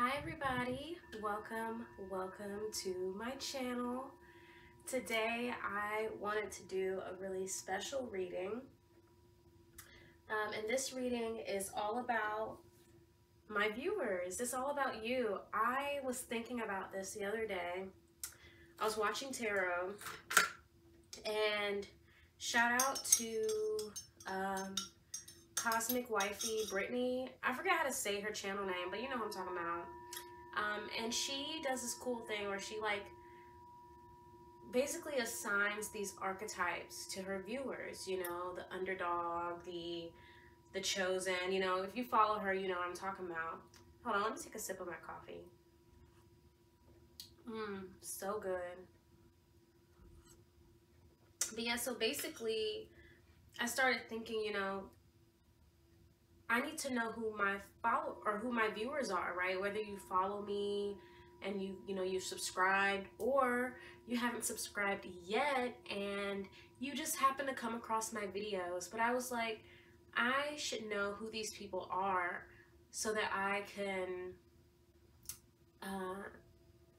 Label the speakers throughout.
Speaker 1: Hi everybody, welcome to my channel. Today I wanted to do a really special reading, and this reading is all about my viewers. It's all about you. I was thinking about this the other day. I was watching tarot, and shout out to Cosmic Wifey Brittany. I forget how to say her channel name, but you know what I'm talking about. And she does this cool thing where she basically assigns these archetypes to her viewers, you know, the underdog, the chosen, you know. If you follow her, you know what I'm talking about. Hold on, let me take a sip of my coffee. So good. But yeah, so basically I started thinking, you know, I need to know who my viewers are, right? Whether you follow me and you've subscribed, or you haven't subscribed yet and you just happen to come across my videos. But I was like, I should know who these people are so that I can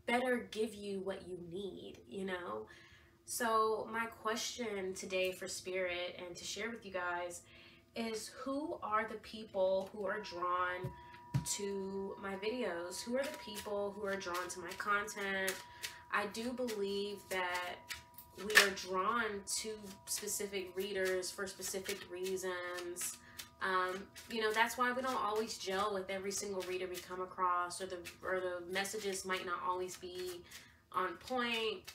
Speaker 1: better give you what you need, you know? So my question today for Spirit and to share with you guys is, who are the people who are drawn to my videos? Who are the people who are drawn to my content? I do believe that we are drawn to specific readers for specific reasons. You know, that's why we don't always gel with every single reader we come across, or the messages might not always be on point.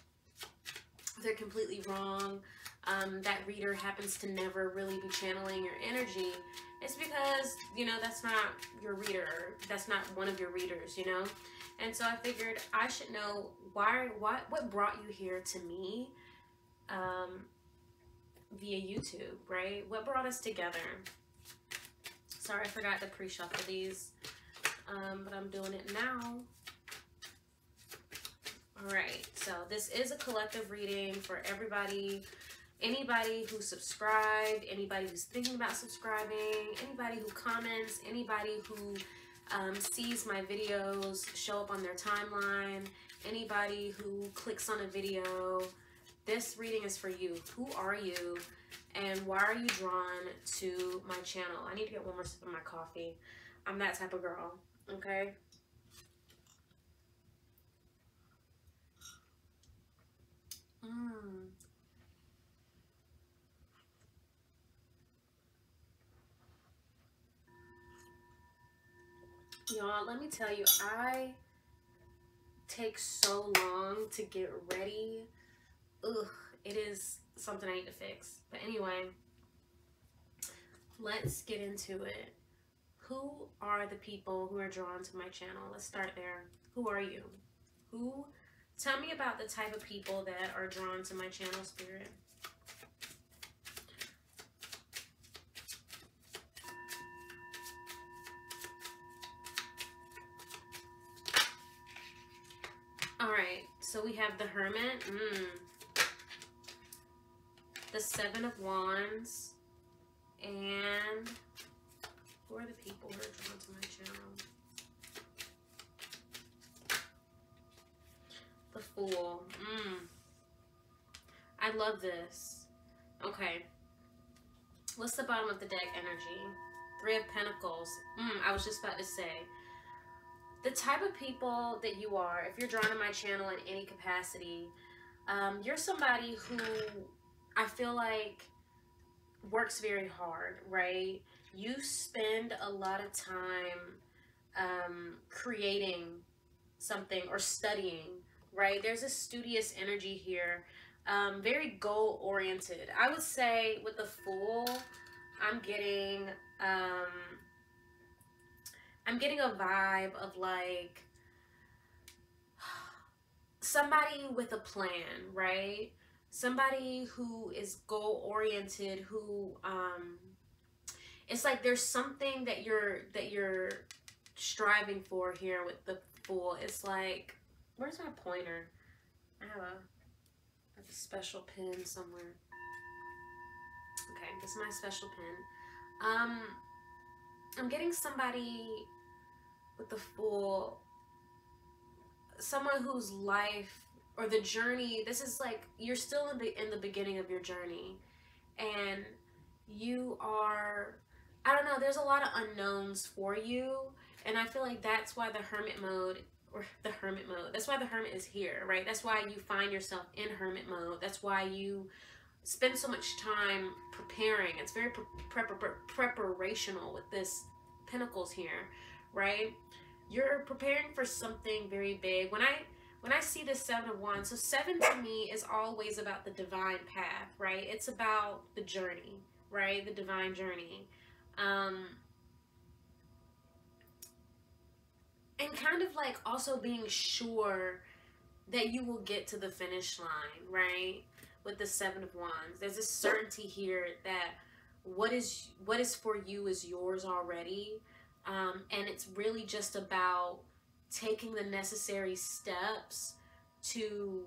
Speaker 1: They're completely wrong. That reader happens to never really be channeling your energy. It's because, you know, that's not your reader. That's not one of your readers, you know? And so I figured I should know what brought you here to me via YouTube, right? What brought us together? Sorry, I forgot to pre-shuffle these, but I'm doing it now. Alright, so this is a collective reading for everybody. Anybody who subscribed, anybody who's thinking about subscribing, anybody who comments, anybody who sees my videos show up on their timeline, anybody who clicks on a video. This reading is for you. Who are you, and why are you drawn to my channel? I need to get one more sip of my coffee. I'm that type of girl, okay? Y'all, let me tell you, I take so long to get ready. Ugh, it is something I need to fix. But anyway, let's get into it. Who are the people who are drawn to my channel? Let's start there. Who are you? Tell me about the type of people that are drawn to my channel, Spirit. Alright, so we have the Hermit, the Seven of Wands, and who are the people who are drawn to my channel? The Fool. I love this. Okay. What's the bottom of the deck energy? Three of Pentacles. I was just about to say, the type of people that you are, if you're drawn to my channel in any capacity, you're somebody who I feel like works very hard, right? You spend a lot of time creating something or studying, right? There's a studious energy here, very goal-oriented. I would say with the Fool, I'm getting a vibe of like somebody with a plan, right? Somebody who is goal-oriented, who it's like there's something that you're striving for here with the Fool. It's like, where's my pointer? I have a special pen somewhere. Okay, this is my special pen. I'm getting somebody with the Fool someone whose life or the journey, this is like, you're still in the beginning of your journey, and you are, I don't know, there's a lot of unknowns for you, and I feel like that's why the hermit mode, that's why the hermit is here, right? That's why you find yourself in hermit mode. That's why you spend so much time preparing. It's very preparational with this pentacles here, right? You're preparing for something very big. When I see this 7 of Wands, so 7 to me is always about the divine path, right? It's about the journey, right? The divine journey. And kind of like also being sure that you will get to the finish line, right? With the 7 of Wands, there's a certainty here that what is for you is yours already. And it's really just about taking the necessary steps to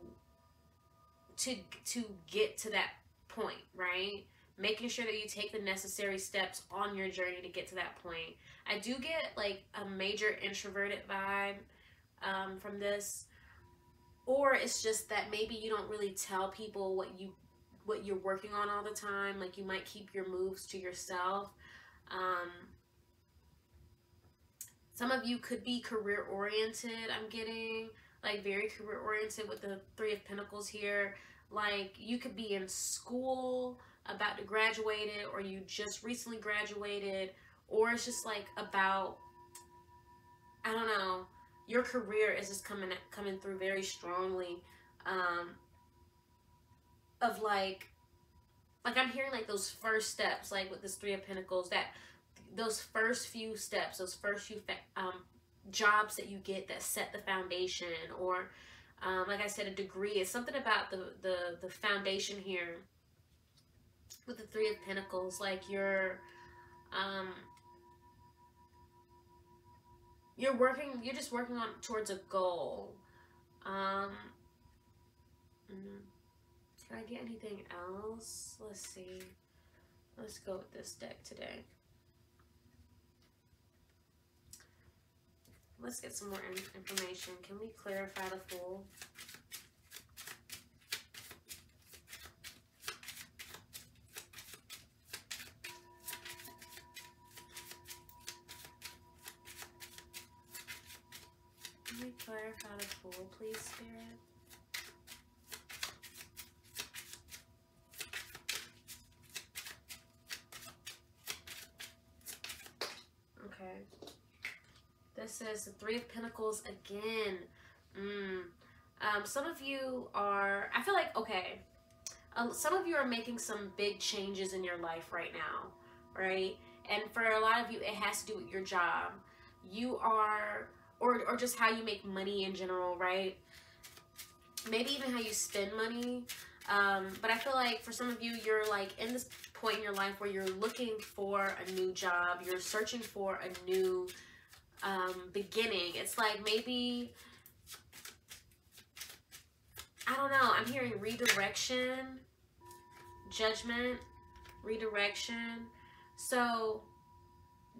Speaker 1: get to that point, right? Making sure that you take the necessary steps on your journey to get to that point. I do get like a major introverted vibe from this, or it's just that maybe you don't really tell people what you're working on all the time. Like you might keep your moves to yourself. Some of you could be career oriented. I'm getting like very career oriented with the 3 of Pentacles here. Like you could be in school, about to graduate it, or you just recently graduated, or it's just like about, I don't know, your career is just coming through very strongly. Of like I'm hearing like those first steps, like with this 3 of Pentacles, that those first few steps, those first few jobs that you get that set the foundation, or like I said, a degree. It's something about the foundation here with the 3 of Pentacles. Like you're just working on towards a goal. Can I get anything else? Let's see. Let's go with this deck today. Let's get some more information. Can we clarify the Fool? Can we clarify the Fool, please, Spirit? Okay. This is the 3 of Pentacles again. Some of you are, I feel like, okay, some of you are making some big changes in your life right now, right? And for a lot of you, it has to do with your job. You are, or just how you make money in general, right? Maybe even how you spend money. But I feel like for some of you, you're like in this point in your life where you're looking for a new job. You're searching for a new beginning. It's like maybe, I don't know, I'm hearing redirection, judgment, redirection. So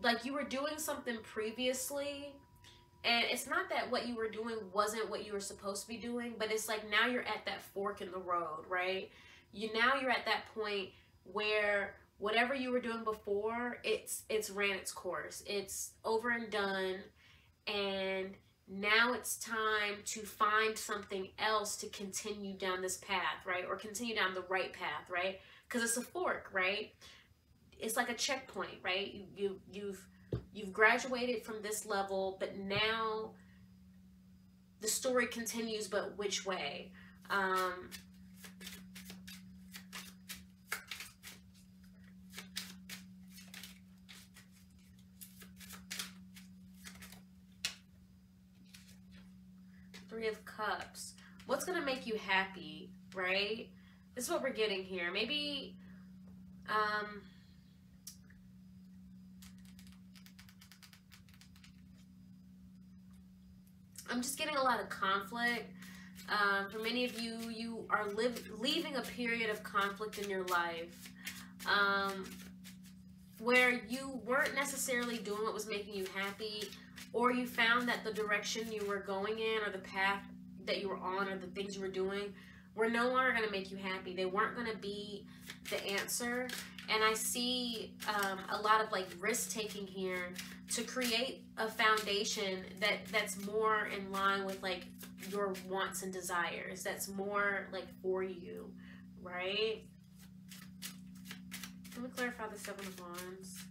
Speaker 1: like you were doing something previously, and it's not that what you were doing wasn't what you were supposed to be doing, but it's like now you're at that fork in the road, right? Now you're at that point where whatever you were doing before, it's ran its course. It's over and done, and now it's time to find something else to continue down this path, right? Or continue down the right path, right? Because it's a fork, right? It's like a checkpoint, right? You've graduated from this level, but now the story continues, but which way? Three of Cups. What's going to make you happy, right? This is what we're getting here. Maybe, I'm just getting a lot of conflict. For many of you, you are leaving a period of conflict in your life where you weren't necessarily doing what was making you happy, or you found that the direction you were going in, or the path that you were on, or the things you were doing were no longer going to make you happy. They weren't going to be the answer. And I see a lot of like risk taking here to create a foundation that's more in line with like your wants and desires, that's more like for you, right? Let me clarify the Seven of Wands.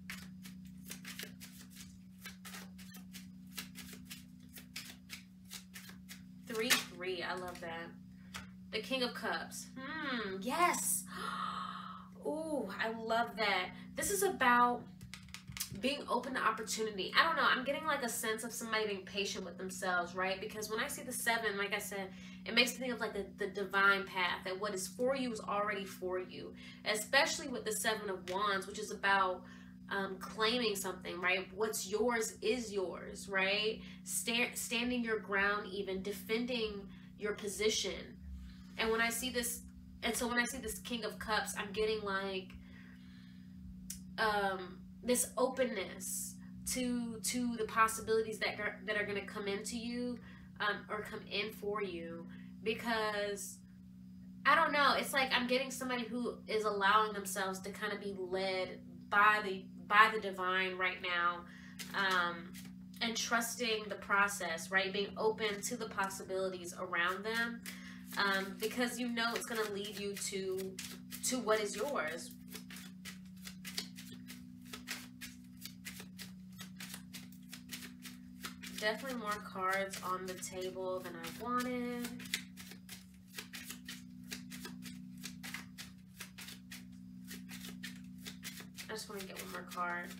Speaker 1: Three, I love that. The King of Cups. Yes. Ooh, I love that. This is about being open to opportunity. I don't know. I'm getting like a sense of somebody being patient with themselves, right? Because when I see the 7, like I said, it makes me think of like the divine path, that what is for you is already for you. Especially with the 7 of Wands, which is about claiming something, right? What's yours is yours, right? Standing your ground, even defending your position. And when I see this, when I see this King of Cups, I'm getting like this openness to the possibilities that are going to come into you, or come in for you. Because I don't know, it's like I'm getting somebody who is allowing themselves to kind of be led by the divine right now, and trusting the process, right? Being open to the possibilities around them, because you know it's going to lead you to what is yours. Definitely more cards on the table than I wanted. I just want to get one more card.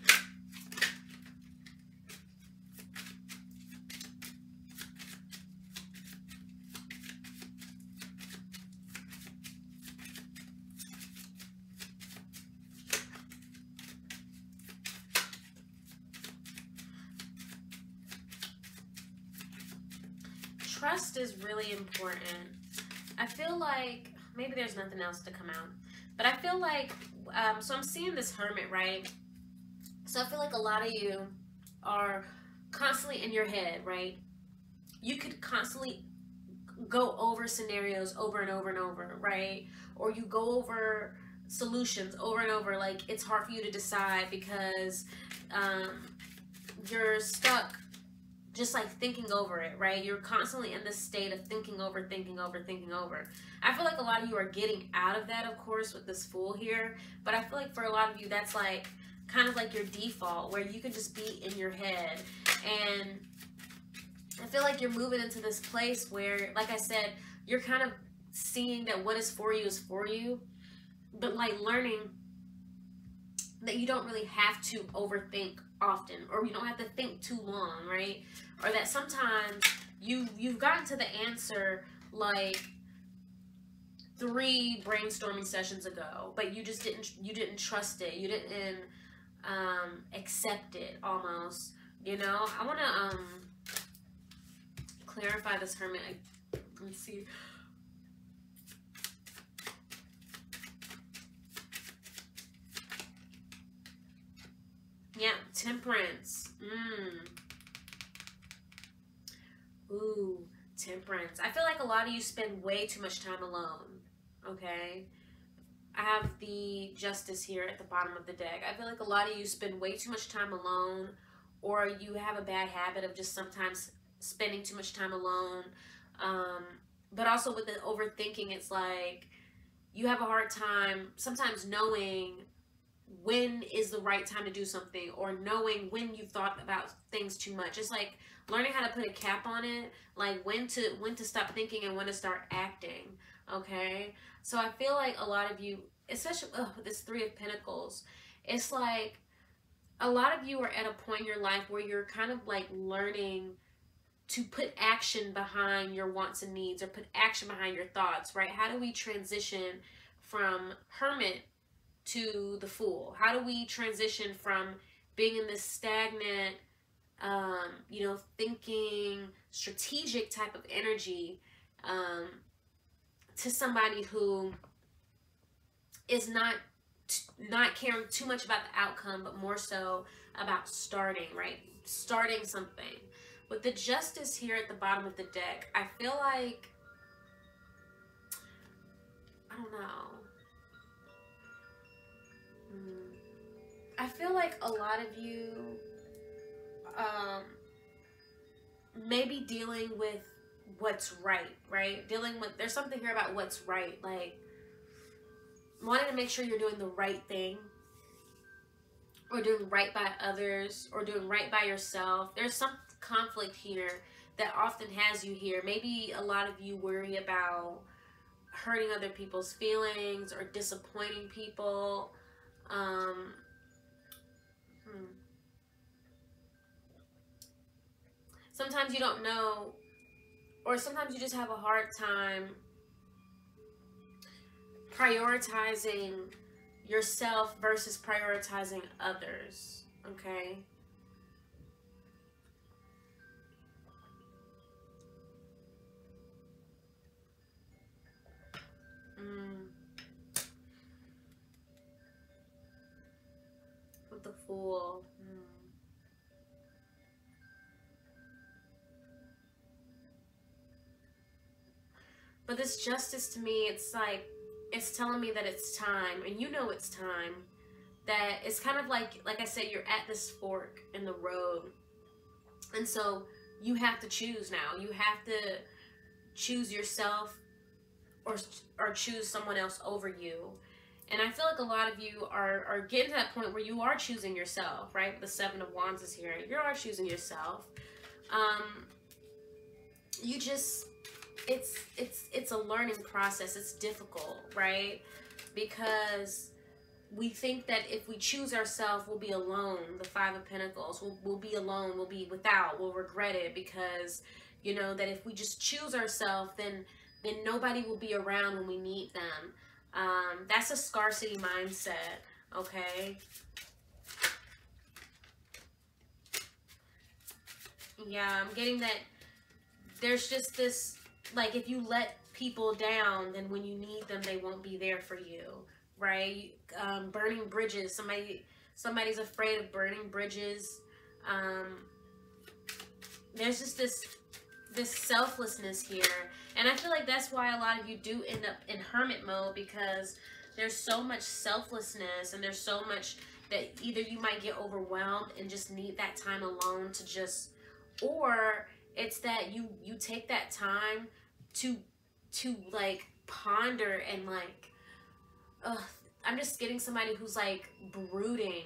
Speaker 1: Trust is really important. I feel like maybe there's nothing else to come out, but I feel like so I'm seeing this Hermit, right? So I feel like a lot of you are constantly in your head, right? You could constantly go over scenarios over and over and over, right? Or you go over solutions over and over. Like, it's hard for you to decide because you're stuck just like thinking over it, right? You're constantly in this state of thinking over. I feel like a lot of you are getting out of that, of course, with this Fool here. But I feel like for a lot of you, that's like kind of like your default, where you can just be in your head. And I feel like you're moving into this place where, like I said, you're kind of seeing that what is for you, but like learning that you don't really have to overthink often, or you don't have to think too long, right? Or that sometimes you've gotten to the answer like 3 brainstorming sessions ago, but you didn't trust it, you didn't accept it, almost, you know. I want to clarify this Hermit. Let's see. Yeah, Temperance. Ooh, Temperance. I feel like a lot of you spend way too much time alone, okay? I have the Justice here at the bottom of the deck. I feel like a lot of you spend way too much time alone, or you have a bad habit of just sometimes spending too much time alone. But also with the overthinking, it's like you have a hard time sometimes knowing when is the right time to do something, or knowing when you've thought about things too much. It's like learning how to put a cap on it, like when to stop thinking and when to start acting, okay? So I feel like a lot of you, especially this 3 of Pentacles, it's like a lot of you are at a point in your life where you're kind of like learning to put action behind your wants and needs, or put action behind your thoughts, right? How do we transition from Hermit to the Fool? How do we transition from being in this stagnant, you know, thinking, strategic type of energy, to somebody who is not caring too much about the outcome, but more so about starting, right? Starting something. With the Justice here at the bottom of the deck, I feel like, I don't know. I feel like a lot of you may be dealing with what's right, right? Dealing with, there's something here about what's right, like wanting to make sure you're doing the right thing, or doing right by others, or doing right by yourself. There's some conflict here that often has you here. Maybe a lot of you worry about hurting other people's feelings or disappointing people. Sometimes you don't know, or sometimes you just have a hard time prioritizing yourself versus prioritizing others, okay? With the Fool. But this Justice, to me, it's like, it's telling me that it's time, and you know it's time. That it's kind of like I said, you're at this fork in the road, and so you have to choose now. You have to choose yourself, or choose someone else over you. And I feel like a lot of you are getting to that point where you are choosing yourself, right? The Seven of Wands is here. You are choosing yourself. You just, it's a learning process. It's difficult, right? Because we think that if we choose ourselves, we'll be alone. The Five of Pentacles, we'll be alone. We'll be without. We'll regret it, because you know that if we just choose ourselves, then nobody will be around when we need them. That's a scarcity mindset, okay? Yeah, I'm getting that there's just this, like, if you let people down, then when you need them, they won't be there for you, right? Burning bridges. Somebody's afraid of burning bridges. There's just this selflessness here. And I feel like that's why a lot of you do end up in hermit mode, because there's so much selflessness, and there's so much that either you might get overwhelmed and just need that time alone to just, or it's that you take that time to like ponder and like, I'm just getting somebody who's like brooding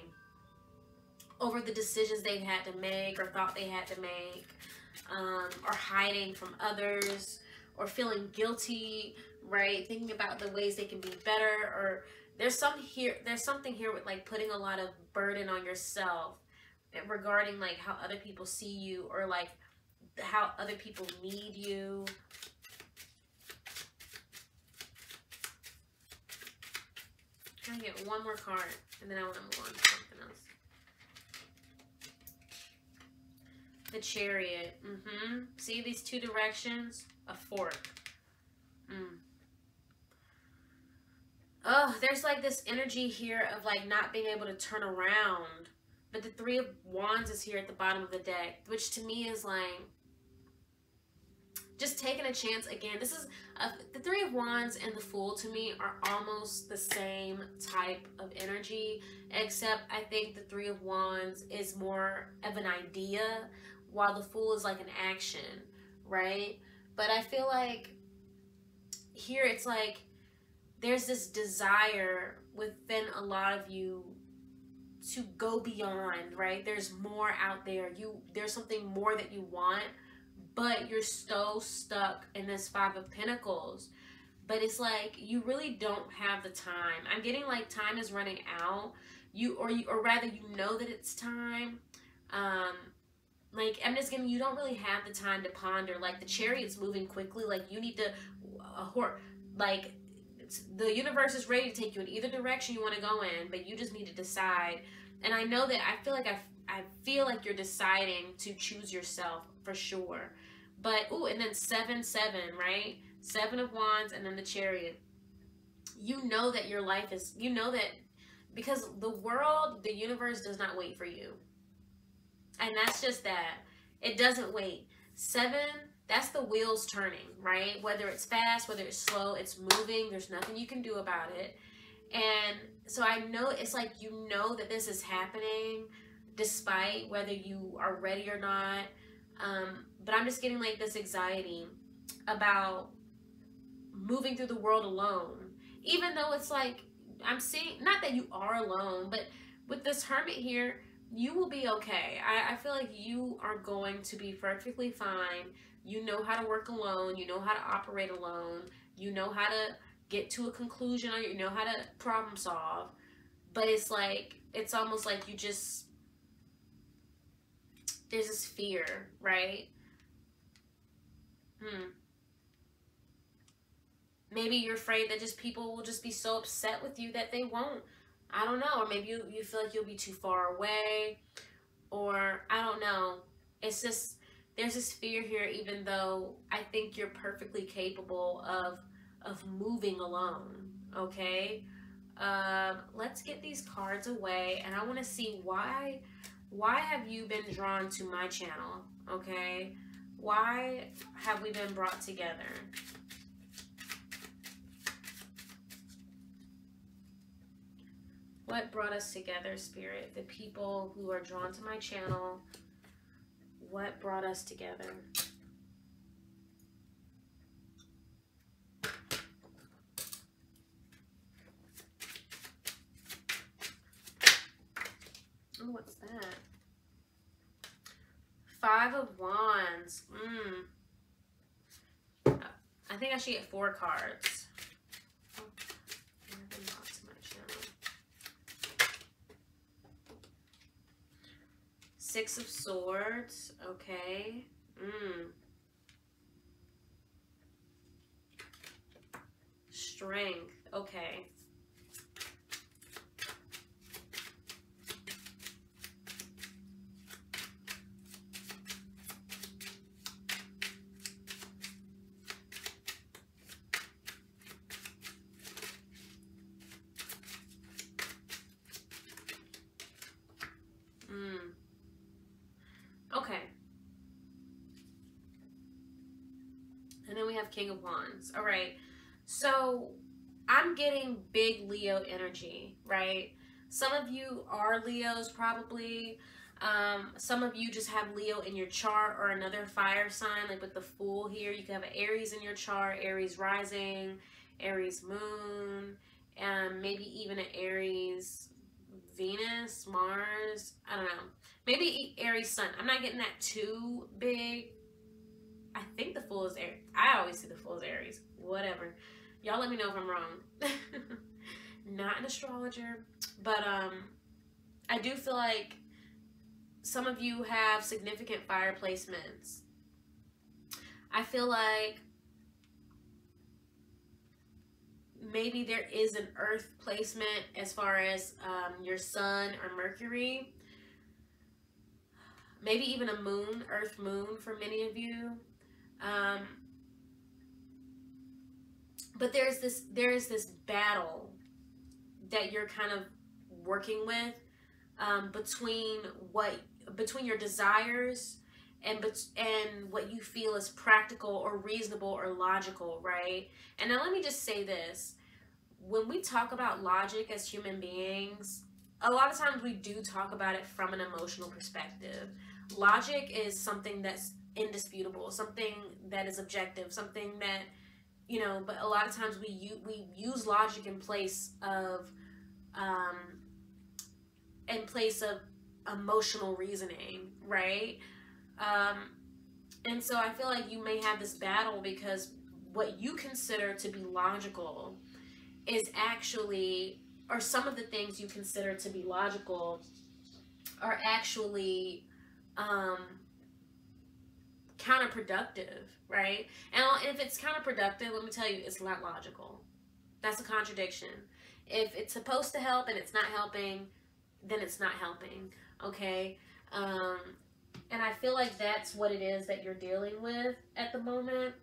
Speaker 1: over the decisions they had to make or thought they had to make, or hiding from others, or feeling guilty, right? Thinking about the ways they can be better, or there's something here with like putting a lot of burden on yourself regarding like how other people see you, or like how other people need you. Can I get one more card, and then I want to move on to something else. The Chariot. See these two directions? A fork. Oh, there's like this energy here of like not being able to turn around. But the Three of Wands is here at the bottom of the deck, which to me is like just taking a chance again. This is the Three of Wands and the Fool to me are almost the same type of energy, except I think the Three of Wands is more of an idea, while the Fool is like an action, right? But I feel like here it's like there's this desire within a lot of you to go beyond, right? There's more out there. There's something more that you want, but you're so stuck in this Five of Pentacles. But it's like you really don't have the time. I'm getting like time is running out. Or rather, you know that it's time. Like I'm just getting, you don't really have the time to ponder. Like the Chariot's moving quickly. Like you need to, like the universe is ready to take you in either direction you want to go in, but you just need to decide. And I know that I feel like you're deciding to choose yourself for sure. But and then 7-7, right? 7 of Wands and then the Chariot. You know that your life is, you know that because the world, the universe does not wait for you. And that's just that. It doesn't wait. 7, that's the wheels turning, right? Whether it's fast, whether it's slow, it's moving. There's nothing you can do about it. And so I know it's like, you know that this is happening despite whether you are ready or not. But I'm just getting like this anxiety about moving through the world alone. Even though it's like, I'm seeing, not that you are alone, but with this Hermit here, you will be okay. I feel like you are going to be perfectly fine. You know how to work alone. You know how to operate alone. You know how to get to a conclusion, or you know how to problem solve. But it's like, it's almost like you just, there's this fear, right? Maybe you're afraid that just people will just be so upset with you that they won't. I don't know. Or maybe you feel like you'll be too far away. Or I don't know. It's just, there's this fear here, even though I think you're perfectly capable of moving alone. Okay? Let's get these cards away. And I want to see why have you been drawn to my channel? Okay? Why have we been brought together? What brought us together, Spirit? The people who are drawn to my channel. What brought us together? Oh, what's that? 5 of Wands. I think I should get 4 cards. Oh, I've been brought to my channel. 6 of Swords. Okay. Strength. Okay. Okay. And then we have King of Wands. All right. So I'm getting big Leo energy, right? Some of you are Leos probably. Some of you just have Leo in your chart, or another fire sign, like with the Fool here. You can have an Aries in your chart, Aries rising, Aries moon, and maybe even an Aries Venus, Mars. I don't know. Maybe Aries sun. I'm not getting that too big. I think the Fool is Aries. I always see the Fool as Aries. Whatever. Y'all let me know if I'm wrong. Not an astrologer. But I do feel like some of you have significant fire placements. I feel like maybe there is an earth placement as far as your sun or Mercury. Maybe even a moon, earth moon for many of you. But there is this battle that you're kind of working with between your desires and what you feel is practical or reasonable or logical, right? And now let me just say this. When we talk about logic as human beings, a lot of times we do talk about it from an emotional perspective. Logic is something that's indisputable, something that is objective, something that, you know, but a lot of times we use logic in place of emotional reasoning, right? And so I feel like you may have this battle because what you consider to be logical is actually, or some of the things you consider to be logical are actually counterproductive, right? And if it's counterproductive, let me tell you, it's not logical. That's a contradiction. If it's supposed to help and it's not helping, then it's not helping, okay? And I feel like that's what it is that you're dealing with at the moment,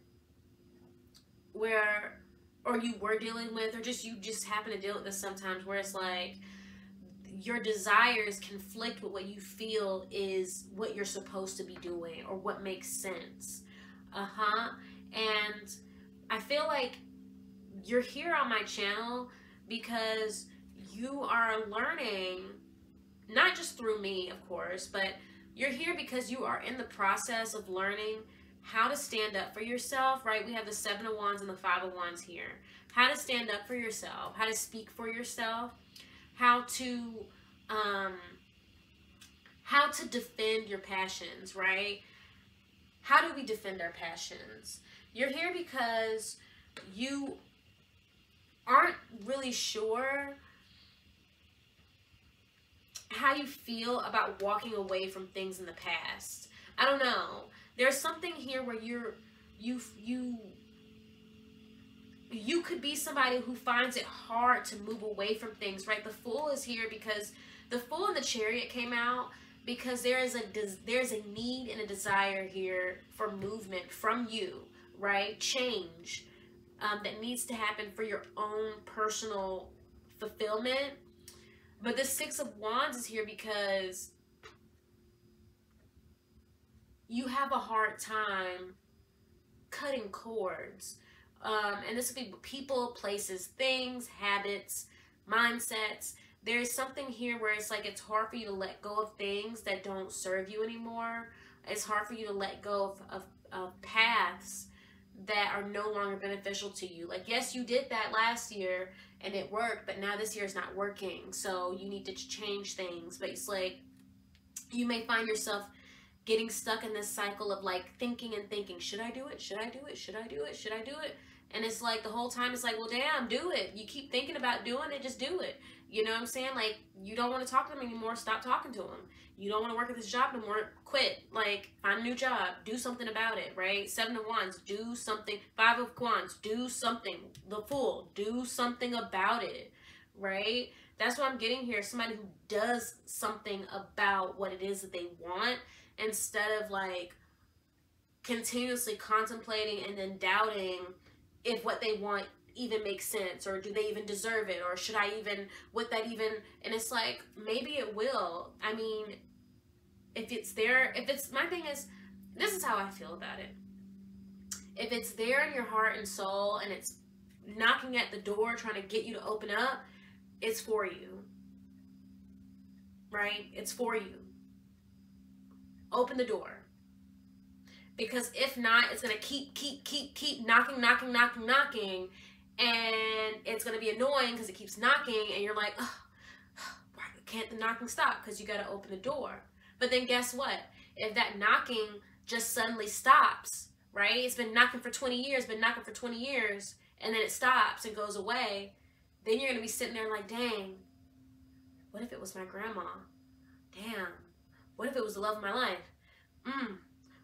Speaker 1: or you were dealing with, or you just happen to deal with this sometimes, where it's like your desires conflict with what you feel is what you're supposed to be doing or what makes sense. And I feel like you're here on my channel because you are learning, not just through me, of course, but you're here because you are in the process of learning how to stand up for yourself, right? We have the 7 of Wands and the 5 of Wands here. How to stand up for yourself, how to speak for yourself, how to defend your passions, right? How do we defend our passions? You're here because you aren't really sure how you feel about walking away from things in the past. I don't know. There's something here where you could be somebody who finds it hard to move away from things, right? The Fool is here because the Fool and the Chariot came out because there's a need and a desire here for movement from you, right? Change that needs to happen for your own personal fulfillment. But the 6 of Wands is here because you have a hard time cutting cords. And this could be people, places, things, habits, mindsets. There's something here where it's like it's hard for you to let go of things that don't serve you anymore. It's hard for you to let go of paths that are no longer beneficial to you. Like, yes, you did that last year and it worked, but now this year is not working. So you need to change things. But it's like you may find yourself getting stuck in this cycle of like thinking and thinking, should I do it? Should I do it? Should I do it? Should I do it? And it's like the whole time it's like, well, damn, do it. You keep thinking about doing it, just do it. You know what I'm saying? Like, you don't want to talk to them anymore, stop talking to them. You don't want to work at this job no more, quit. Like, find a new job, do something about it, right? 7 of Wands, do something. 5 of Wands, do something. The Fool, do something about it, right? That's what I'm getting here. Somebody who does something about what it is that they want instead of like continuously contemplating and then doubting if what they want even makes sense, or do they even deserve it, or should I even, would that even, and it's like, maybe it will. I mean, if it's there, my thing is, this is how I feel about it. If it's there in your heart and soul and it's knocking at the door trying to get you to open up, it's for you, right? It's for you. Open the door. Because if not, it's going to keep knocking. And it's going to be annoying because it keeps knocking. And you're like, oh, why can't the knocking stop? Because you got to open the door. But then guess what? If that knocking just suddenly stops, right? It's been knocking for 20 years, and then it stops and goes away. Then you're going to be sitting there like, dang, what if it was my grandma? Damn, what if it was the love of my life?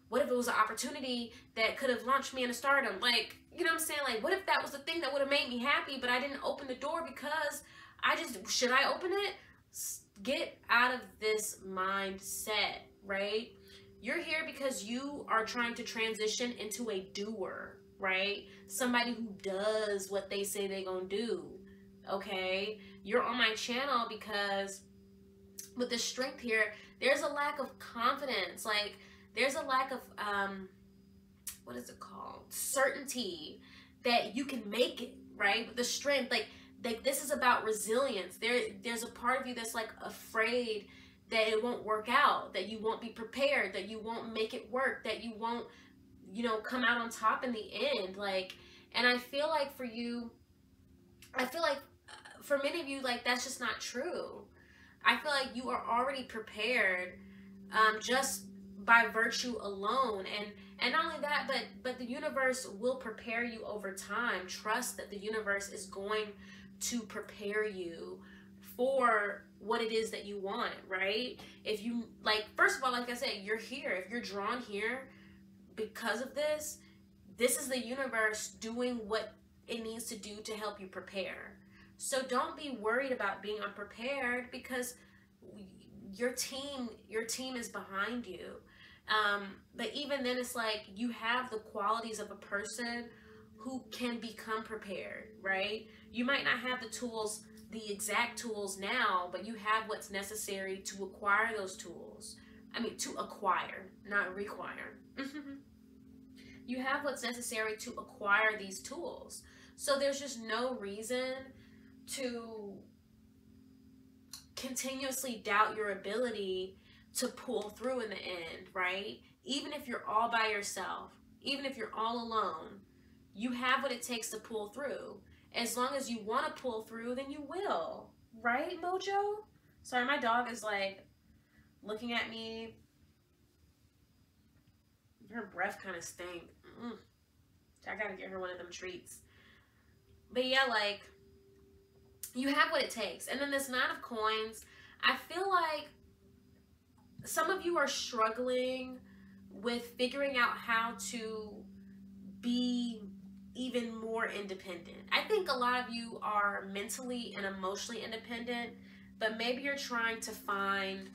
Speaker 1: What if it was an opportunity that could have launched me into stardom? Like, you know what I'm saying? Like, what if that was the thing that would have made me happy, but I didn't open the door because should I open it? Get out of this mindset, right? You're here because you are trying to transition into a doer, right? Somebody who does what they say they're gonna do, okay? You're on my channel because with the strength here, there's a lack of confidence. Like, there's a lack of, what is it called? Certainty that you can make it, right? With the strength, like this is about resilience. There's a part of you that's like afraid that it won't work out, that you won't be prepared, that you won't make it work, that you won't, you know, come out on top in the end. Like, and I feel like for you, for many of you, like, that's just not true. I feel like you are already prepared, just by virtue alone, and not only that, but the universe will prepare you over time. Trust that the universe is going to prepare you for what it is that you want, right? If you, like, first of all, like I said, you're here. If you're drawn here because of this, this is the universe doing what it needs to do to help you prepare. So don't be worried about being unprepared, because your team is behind you. But even then, it's like you have the qualities of a person who can become prepared, right? You might not have the tools the exact tools now, but you have what's necessary to acquire those tools. I mean, to acquire, not require. You have what's necessary to acquire these tools. So there's just no reason to continuously doubt your ability to pull through in the end, right? Even if you're all by yourself, even if you're all alone, you have what it takes to pull through. As long as you want to pull through, then you will. Right, Mojo? Sorry, my dog is like looking at me. Her breath kind of stank. I gotta get her one of them treats. But yeah, like, you have what it takes. And then this Nine of Coins, I feel like some of you are struggling with figuring out how to be even more independent. I think a lot of you are mentally and emotionally independent, but maybe you're trying to find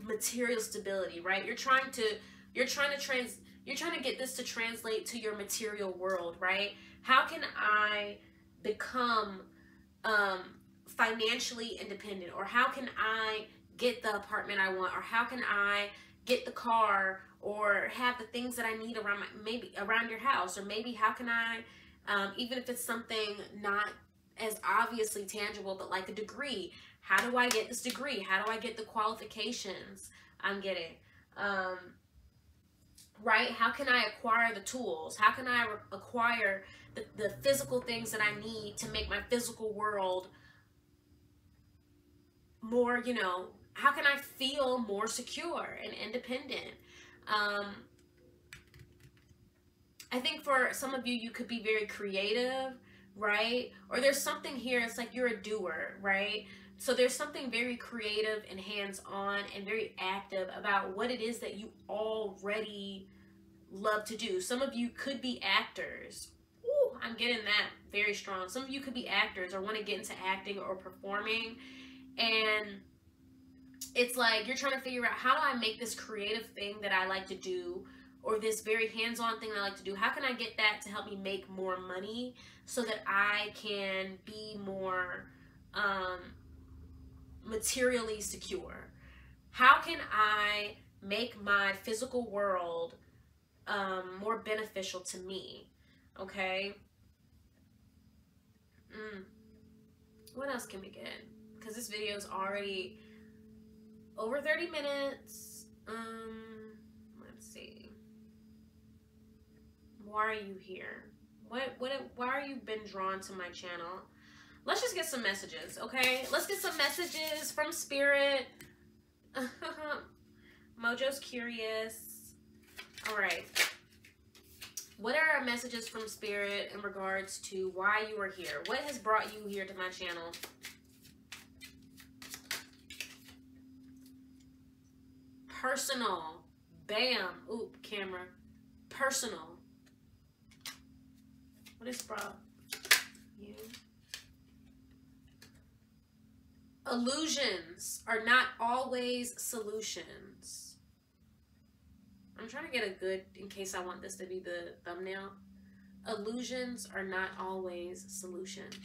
Speaker 1: material stability, right? You're trying to get this to translate to your material world, right? How can I become financially independent? Or how can I get the apartment I want? Or how can I get the car or have the things that I need around maybe around your house? Or maybe how can I, even if it's something not as obviously tangible, but like a degree, how do I get this degree? How do I get the qualifications I'm getting? Right? How can I acquire the tools? How can I acquire the physical things that I need to make my physical world more, you know, how can I feel more secure and independent? I think for some of you, you could be very creative, right? Or there's something here, it's like you're a doer, right? So there's something very creative and hands-on and very active about what it is that you already love to do. Some of you could be actors. Ooh, I'm getting that very strong. Some of you could be actors or want to get into acting or performing. And it's like you're trying to figure out, how do I make this creative thing that I like to do, or this very hands-on thing that I like to do, how can I get that to help me make more money so that I can be more materially secure? How can I make my physical world more beneficial to me? Okay. What else can we get? Because this video is already over 30 minutes. Let's see. Why are you here? Why are you been drawn to my channel? Let's just get some messages, okay? Let's get some messages from Spirit. Mojo's curious. All right. What are our messages from Spirit in regards to why you are here? What has brought you here to my channel? Personal. Bam. Oop, camera. Personal. What has brought you? Illusions are not always solutions. I'm trying to get a good, in case I want this to be the thumbnail. Illusions are not always solutions.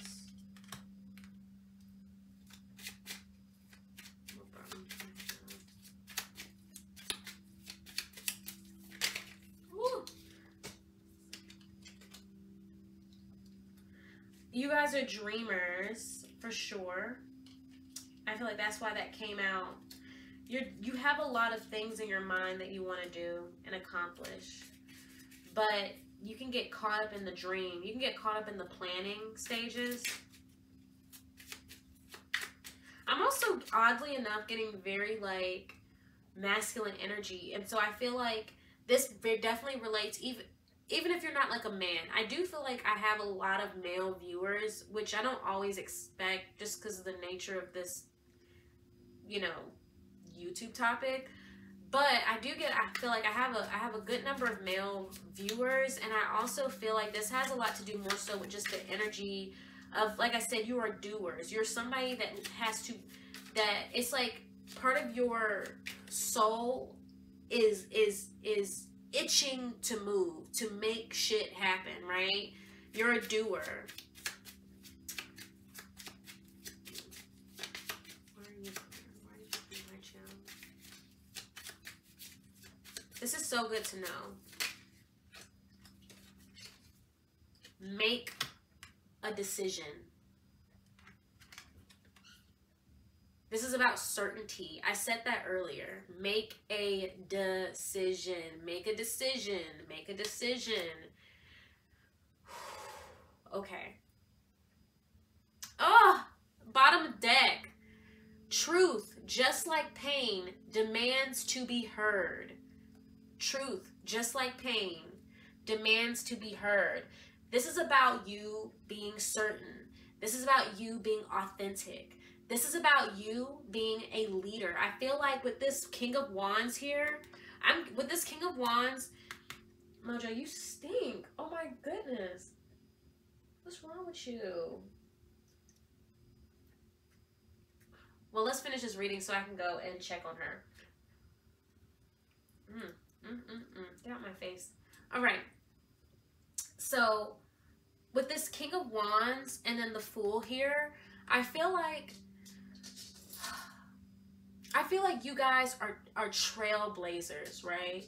Speaker 1: Woo. You guys are dreamers, for sure. I feel like that's why that came out. You have a lot of things in your mind that you want to do and accomplish, but you can get caught up in the dream. You can get caught up in the planning stages. I'm also, oddly enough, getting very like masculine energy, and so I feel like this definitely relates, even if you're not like a man. I do feel like I have a lot of male viewers, which I don't always expect just because of the nature of this, you know, YouTube topic. But I feel like I have a good number of male viewers, and I also feel like this has a lot to do more so with just the energy of, like I said, you are doers. You're somebody that that it's like part of your soul is itching to move, to make shit happen, right? You're a doer. This is so good to know. Make a decision. This is about certainty. I said that earlier. Make a decision. Make a decision. Make a decision. Okay. Oh, bottom deck. Truth, just like pain, demands to be heard. Truth, just like pain, demands to be heard. This is about you being certain. This is about you being authentic. This is about you being a leader. I feel like with this King of Wands here, with this King of Wands, Mojo, you stink. Oh my goodness. What's wrong with you? Well, let's finish this reading so I can go and check on her. Get out my face. All right. So, with this King of Wands and then the Fool here, I feel like you guys are trailblazers, right?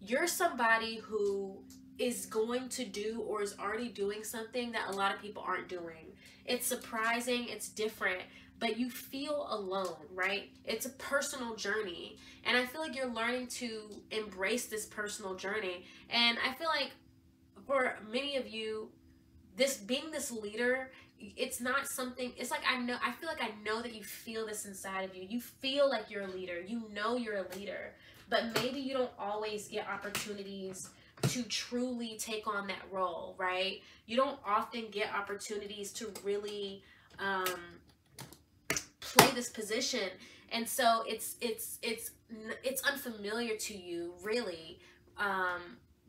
Speaker 1: You're somebody who is going to do or is already doing something that a lot of people aren't doing. It's surprising, it's different, but you feel alone, right? It's a personal journey. And I feel like you're learning to embrace this personal journey. And I feel like for many of you, being this leader, it's not something, it's like I feel like I know that you feel this inside of you. You feel like you're a leader. You know you're a leader. But maybe you don't always get opportunities to truly take on that role, right? You don't often get opportunities to really play this position, and so it's unfamiliar to you, really,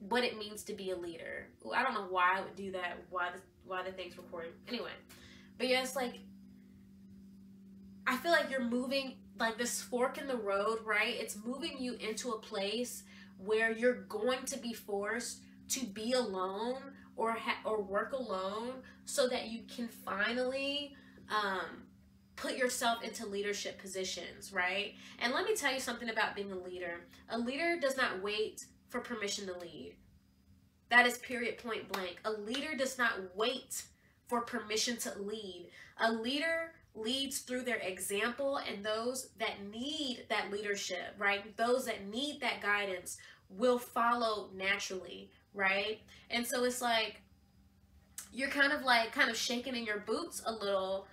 Speaker 1: what it means to be a leader. I don't know why I would do that. Why the thing's recording anyway? But yeah, it's like I feel like you're moving like this fork in the road, right? It's moving you into a place where you're going to be forced to be alone or work alone so that you can finally put yourself into leadership positions, right? And let me tell you something about being a leader. A leader does not wait for permission to lead. That is period, point blank. A leader does not wait for permission to lead. A leader leads through their example, and those that need that leadership, right? Those that need that guidance will follow naturally, right? And so it's like you're kind of shaking in your boots a little,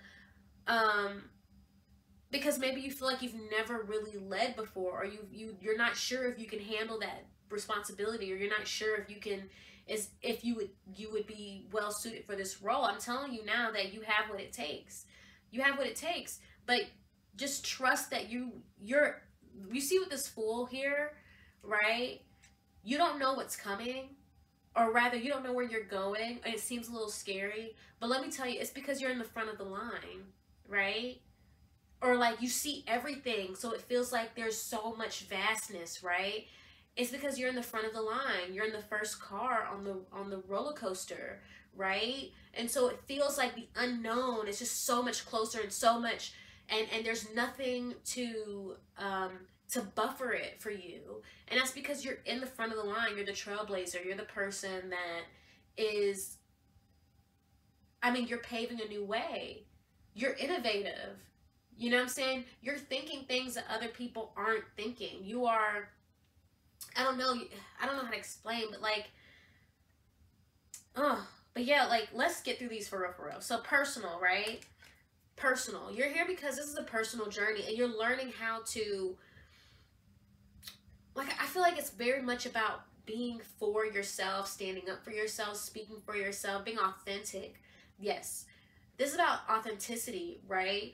Speaker 1: because maybe you feel like you've never really led before, or you're not sure if you can handle that responsibility, or you're not sure if you would be well suited for this role. I'm telling you now that you have what it takes. You have what it takes, but just trust that you see with this Fool here, right? You don't know what's coming, or rather you don't know where you're going, and it seems a little scary, but let me tell you, it's because you're in the front of the line, right? Or like you see everything, so it feels like there's so much vastness, right? It's because you're in the front of the line. You're in the first car on the roller coaster, right? And so it feels like the unknown is just so much closer and so much, and there's nothing to buffer it for you. And that's because you're in the front of the line. You're the trailblazer. You're the person that is, you're paving a new way. You're innovative. You know what I'm saying? You're thinking things that other people aren't thinking. You are, I don't know how to explain, but but yeah, let's get through these for real. So personal, right? Personal. You're here because this is a personal journey, and you're learning how to, I feel like it's very much about being for yourself, standing up for yourself, speaking for yourself, being authentic. Yes. This is about authenticity, right?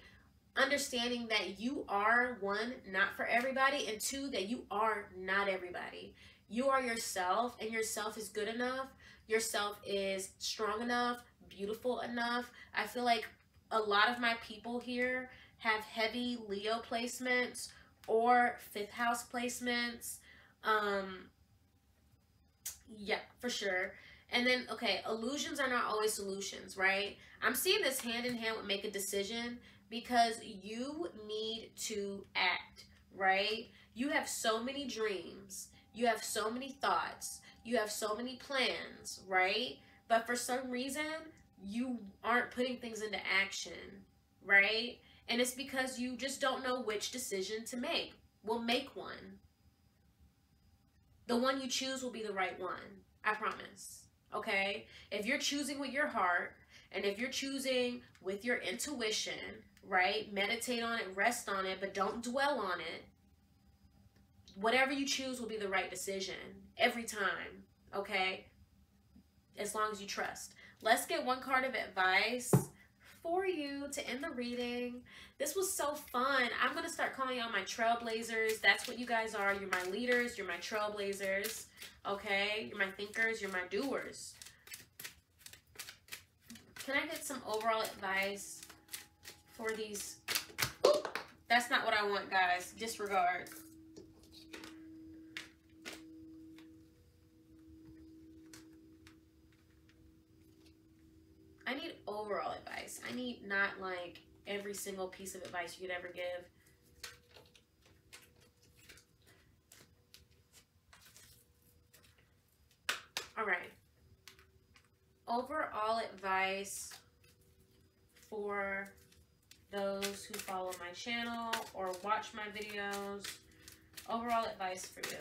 Speaker 1: Understanding that you are, one, not for everybody, and two, that you are not everybody. You are yourself, and yourself is good enough. Yourself is strong enough, beautiful enough. I feel like a lot of my people here have heavy Leo placements or 5th house placements. Yeah, for sure. And then, okay, illusions are not always solutions, right? I'm seeing this hand in hand with make a decision because you need to act, right? You have so many dreams. You have so many thoughts. You have so many plans, right? But for some reason, you aren't putting things into action, right? And it's because you just don't know which decision to make. Well, make one. The one you choose will be the right one. I promise. Okay? If you're choosing with your heart, and if you're choosing with your intuition, right? Meditate on it, rest on it, but don't dwell on it. Whatever you choose will be the right decision every time. Okay? As long as you trust. Let's get one card of advice for you to end the reading. This was so fun. I'm going to start calling y'all my trailblazers. That's what you guys are. You're my leaders. You're my trailblazers. Okay? You're my thinkers. You're my doers. Can I get some overall advice for these? Ooh, that's not what I want, guys. Disregard. I need overall advice. I need not like every single piece of advice you could ever give. All right. Overall advice for those who follow my channel or watch my videos. Overall advice for you.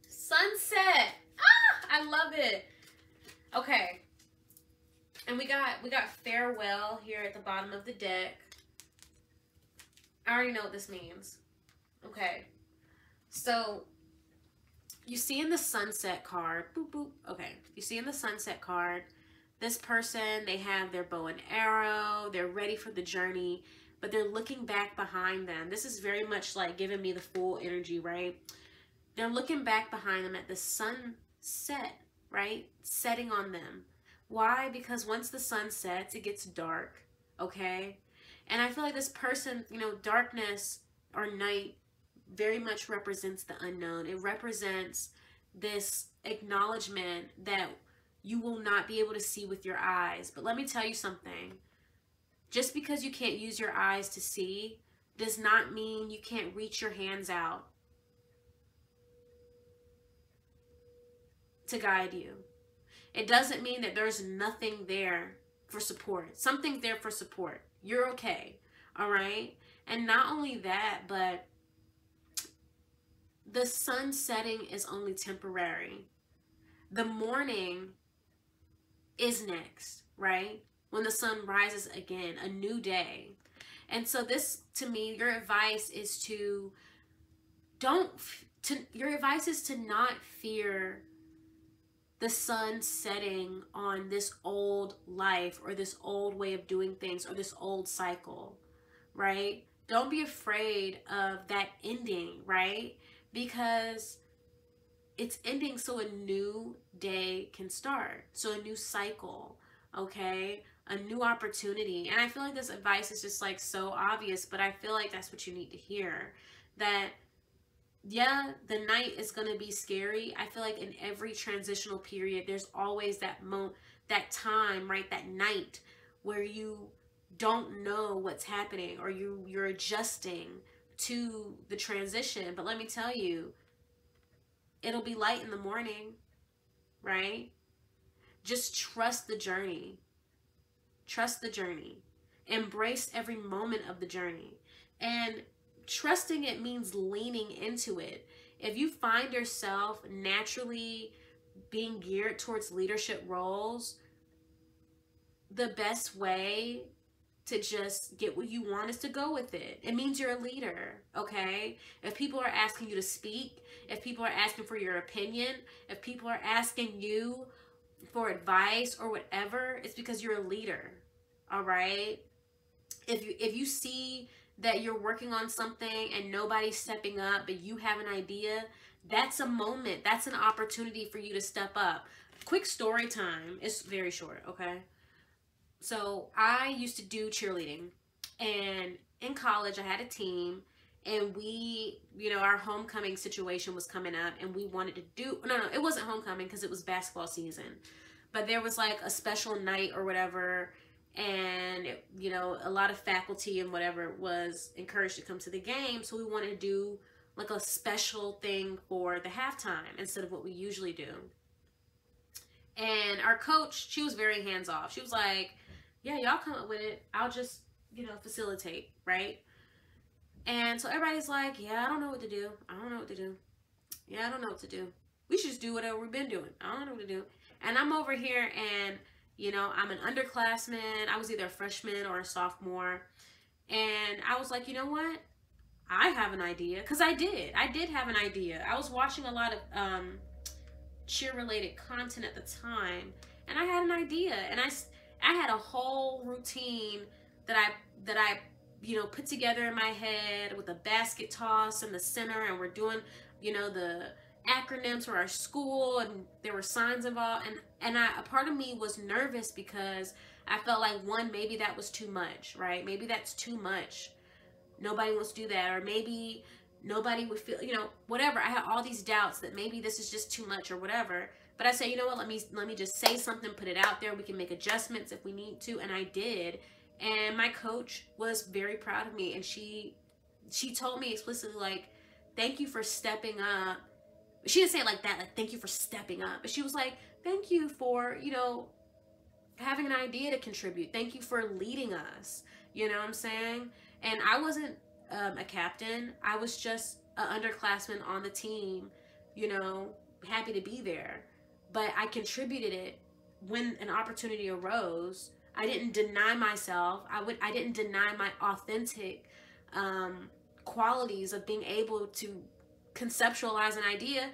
Speaker 1: Sunset. Ah, I love it. Okay. And we got farewell here at the bottom of the deck. I already know what this means. Okay. So you see in the sunset card, boop boop. Okay. You see in the sunset card, this person, they have their bow and arrow, they're ready for the journey, but they're looking back behind them. This is very much like giving me the full energy, right? They're looking back behind them at the sunset, right? Setting on them. Why? Because once the sun sets, it gets dark, okay? And I feel like this person, you know, darkness or night very much represents the unknown. It represents this acknowledgement that you will not be able to see with your eyes. But let me tell you something. Just because you can't use your eyes to see does not mean you can't reach your hands out to guide you. It doesn't mean that there's nothing there for support. Something's there for support. You're okay. All right? And not only that, but the sun setting is only temporary. The morning is next, right? When the sun rises again, a new day. And so this, to me, your advice is to not fear the sun setting on this old life or this old way of doing things or this old cycle, right? Don't be afraid of that ending, right? Because it's ending so a new day can start. So a new cycle, okay? A new opportunity. And I feel like this advice is just like so obvious, but I feel like that's what you need to hear. That yeah, the night is going to be scary. I feel like in every transitional period, there's always that time, right? That night where you don't know what's happening or you're adjusting to the transition. But let me tell you, it'll be light in the morning, right? Just trust the journey. Trust the journey. Embrace every moment of the journey. And trusting it means leaning into it. If you find yourself naturally being geared towards leadership roles, the best way to just get what you want is to go with it. It means you're a leader, okay? If people are asking you to speak, if people are asking for your opinion, if people are asking you for advice or whatever, it's because you're a leader, all right? If you see that you're working on something and nobody's stepping up, but you have an idea, that's a moment. That's an opportunity for you to step up. Quick story time. It's very short, okay? So I used to do cheerleading, and in college I had a team, and we, you know, our homecoming situation was coming up, and we wanted to do, no, it wasn't homecoming because it was basketball season, but there was like a special night or whatever, and you know, a lot of faculty and whatever was encouraged to come to the game, so we wanted to do like a special thing for the halftime instead of what we usually do. And our coach, she was very hands off. She was like, yeah, y'all come up with it, I'll just, you know, facilitate, right? And so everybody's like, yeah, I don't know what to do, I don't know what to do, yeah, I don't know what to do, we should just do whatever we've been doing, I don't know what to do. And I'm over here, and you know, I'm an underclassman. I was either a freshman or a sophomore, and I was like, you know what, I have an idea, because I did have an idea. I was watching a lot of cheer related content at the time, and I had an idea, and I had a whole routine that I you know, put together in my head with a basket toss in the center, and we're doing, you know, the acronyms for our school, and there were signs involved, and a part of me was nervous because I felt like, one, maybe that was too much, right? Maybe that's too much. Nobody wants to do that, or maybe nobody would feel, you know, whatever. I had all these doubts that maybe this is just too much or whatever. But I said, you know what, let me just say something, put it out there. We can make adjustments if we need to, and I did. And my coach was very proud of me, and she told me explicitly, like, thank you for stepping up. She didn't say it like that, like, thank you for stepping up. But she was like, thank you for, you know, having an idea to contribute. Thank you for leading us. You know what I'm saying? And I wasn't a captain. I was just an underclassman on the team, you know, happy to be there. But I contributed it when an opportunity arose. I didn't deny myself. I didn't deny my authentic qualities of being able to conceptualize an idea.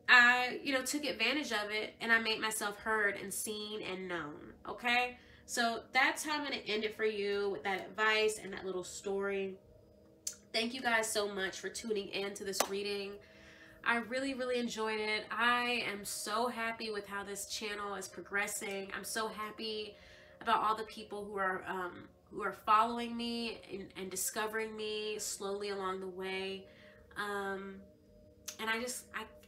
Speaker 1: I, you know, took advantage of it, and I made myself heard and seen and known. Okay, so that's how I'm going to end it for you, with that advice and that little story. Thank you guys so much for tuning in to this reading. I really, really enjoyed it. I am so happy with how this channel is progressing. I'm so happy about all the people who are following me and discovering me slowly along the way. And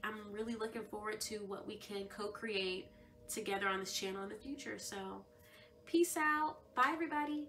Speaker 1: I'm really looking forward to what we can co-create together on this channel in the future. So peace out. Bye, everybody.